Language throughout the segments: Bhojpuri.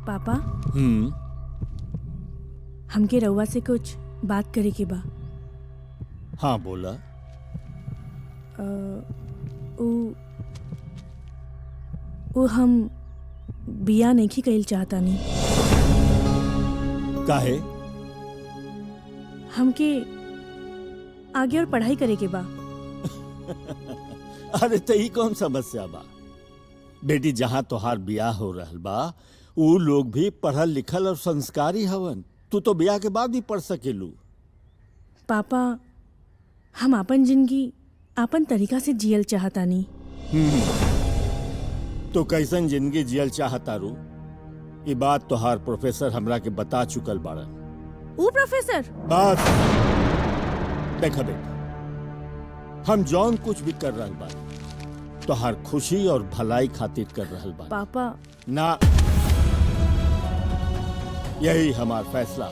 पापा हमके रउआ से कुछ बात करे के बा। हाँ बोला। उ हम बिया नहीं कइल चाहता नहीं। काहे? हमके आगे और पढ़ाई करे के बा। अरे तई कौन समस्या बा बेटी, जहाँ तोहार बियाह हो रहल बा ऊ लोग भी पढ़ल लिखल और संस्कारी हवन। तू तो बियाह के बाद भी पढ़ सकेलू। पापा हम अपन जिंदगी अपन तरीका से जियल चाहतानी। तो कैसन जिंदगी जियल चाहतारू? ये बात तोहार प्रोफेसर हमरा के बता चुकल बाड़न। ऊ प्रोफेसर? बात देखा बेटा, हम जौन कुछ भी कर रहल बा तोहार खुशी और भलाई खातिर कर रहल बा। पापा ना, यही हमार फैसला।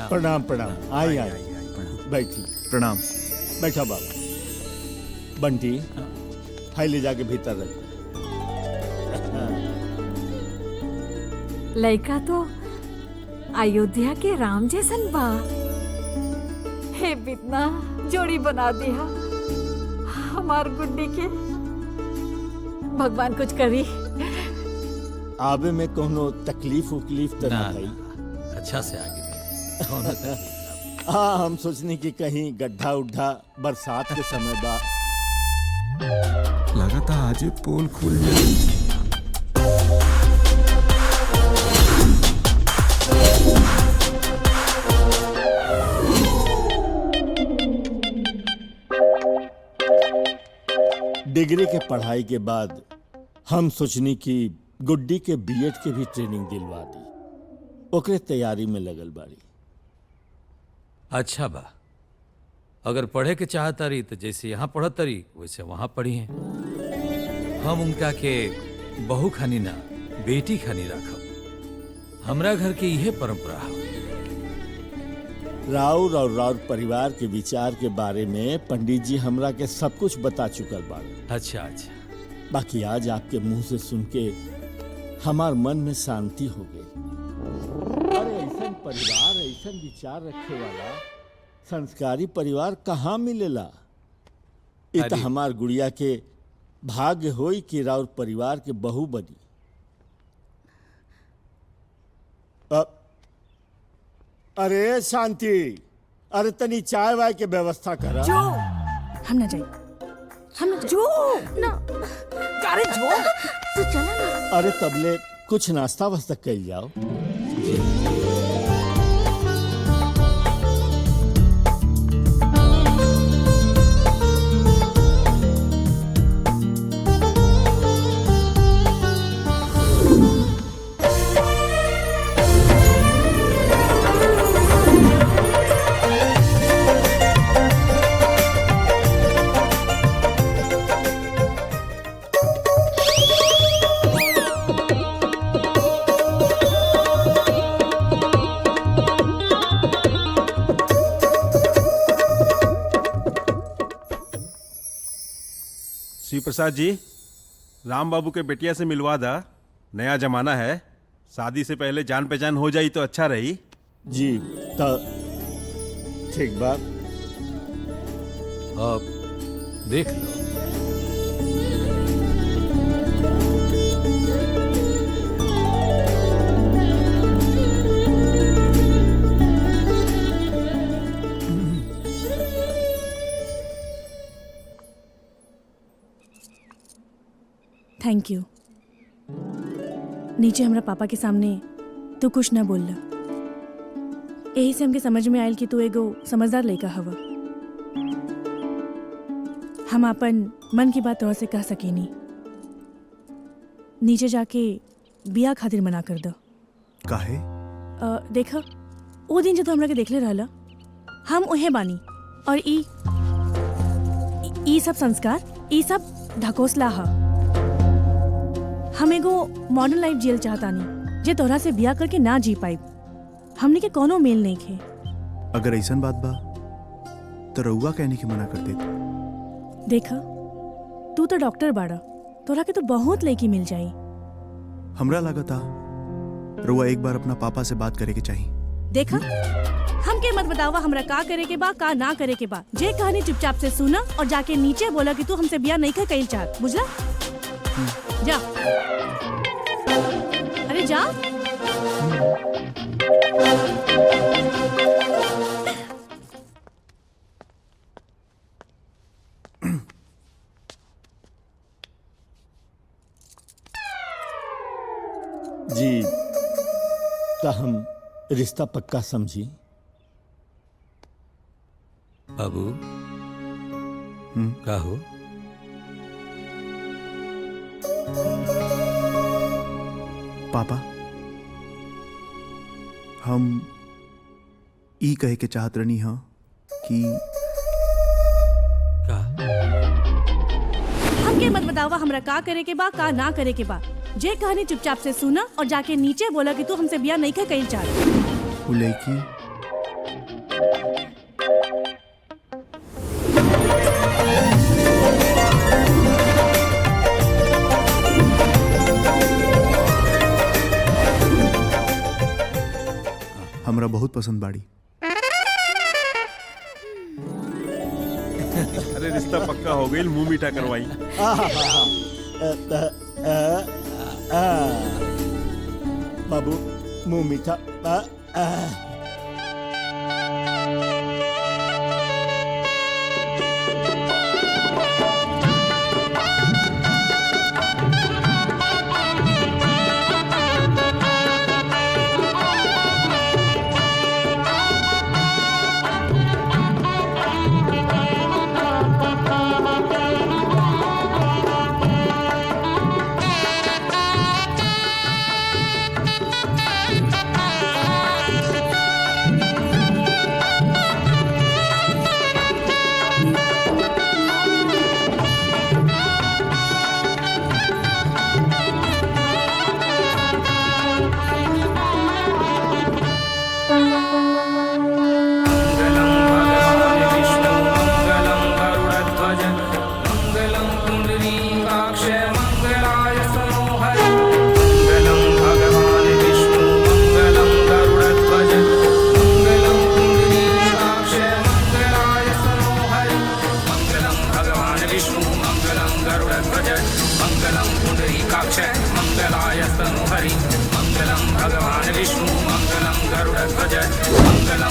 प्रणाम प्रणाम। आई आई बैठी। प्रणाम। बैठा बाबू। बंटी हाई ले जाके भीतर रख। लड़का तो अयोध्या के राम जैसन बा। हे बितना जोड़ी बना दिया हमार गुड्डी के। भगवान कुछ करी। आवे में कोनो तकलीफ उकलीफ तो ना भाई? अच्छा से आगे हाँ, हम सोचने की कहीं गड्ढा उड्ढा बरसात के समय बा। लगा था आज पोल खुल जाए। डिग्री के पढ़ाई के बाद हम सोचनी की गुड्डी के बीएड के भी ट्रेनिंग दिलवा दी। ओकरे तैयारी में लगल बाड़ी। अच्छा बा, अगर पढ़े के चाहता रही तो जैसे यहाँ पढ़त रही वैसे वहाँ पढ़ी हैं। हम उनका के बहू खानी ना बेटी खानी रखब। हमरा घर के यह परंपरा है। राउर और राउर परिवार के विचार के बारे में पंडित जी हमरा के सब कुछ बता चुकल बाड़े। अच्छा अच्छा। बाकी आज आपके मुंह से सुन के हमार मन में शांति हो गई। अरे ऐसा परिवार, ऐसा विचार रखे वाला संस्कारी परिवार कहाँ मिलेला? इत हमार गुड़िया के भाग्य होई कि राउर परिवार के बहू बनी। अरे शांति, अरे तनी चाय वाय के व्यवस्था करा। जो हम ना जाए, हम ना जो ना। अरे जो तू चला ना। अरे तबले कुछ नाश्ता वास्ता कल जाओ। श्री प्रसाद जी, राम बाबू के बेटिया से मिलवा दा। नया जमाना है, शादी से पहले जान पहचान हो जाई तो अच्छा रही। जी तो ठीक बात। अब देख लो। Thank you. नीचे हमरा पापा के सामने तू कुछ ना बोलला। यही से हमके समझ में आयल कि तू एगो समझदार लड़का हवा। हम अपन मन की बात तोहर से कह सकेनी। नीचे जाके बिया खातिर मना कर दो। काहे? देखा वो दिन जो तू हमरा के देखले रहला, हम उहे बानी। और ई सब संस्कार, ई सब ढकोसला हा। मॉडर्न लाइफ जियल चाहता नहीं जे तोहरा से बिया करके ना जी पाई। हमने के कोनो मेल नहीं खे। अगर ऐसन बात बा तो रउआ कहने की मना कर देते। देखा तू तो डॉक्टर बाड़ा, तोरा के तो बहुत लड़की मिल जाई। हमरा लागता रउआ एक बार अपना पापा से बात करे के चाहिए। देखा हमके मत बतावा हमरा का करे के बा का ना करे के बा। जे कहानी चुपचाप से सुना और जाके नीचे बोला कि तू हमसे बिया नहीं कइल चाहत, बुझला? जा, अरे जा। जी का हम रिश्ता पक्का समझी? बाबू का हो? पापा हम ई कहे के चाहत रहनी हा कि का? हमके मत बतावा हमरा का करे के बा का ना करे के बा। जे कहानी चुपचाप से सुना और जाके नीचे बोला कि तू हमसे बिया नहीं कइल चाहत। वो लड़की हमरा बहुत पसंद बाड़ी। अरे रिश्ता पक्का हो गई, मुंह मीठा करवाई। बाबू मुंह मीठा। मंगलम पुंडरीकाक्ष मंगलाय तनोहरि मंगलम भगवान विष्णु मंगलम गरुड़ध्वज मंगलम